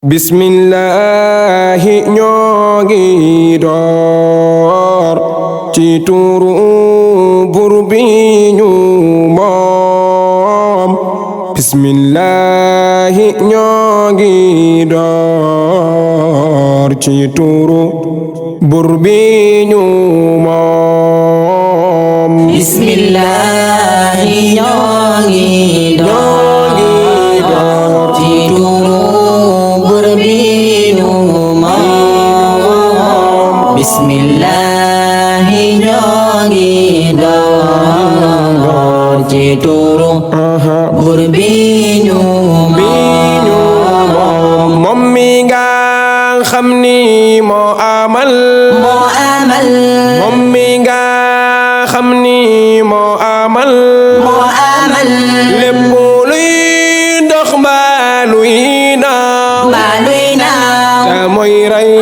bismillahi ñoo ngi door ci turu Buur bi ñu moom bismillahi ñoo ngi door ci turu Buur bi ñu moom bismillahi ñoo ngi door ci turu Buur bi ñu moom bismillahi ñoo ngi door ci turu Buur bi ñu moom moom mi nga xam ni moo amal moom mi nga xam ni moo amal lépp luy dox mbaa luy naaw te mooy rey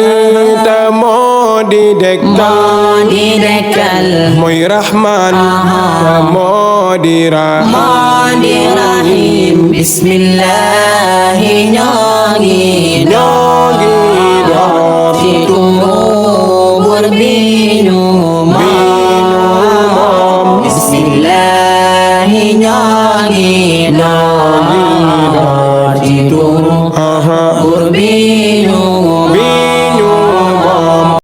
te moo di dekkal mooy Rahmaan te moo di Rahiim bismillahi ñoo ngi door ci turu Buur bi ñu moom bismillahi ñoo ngi door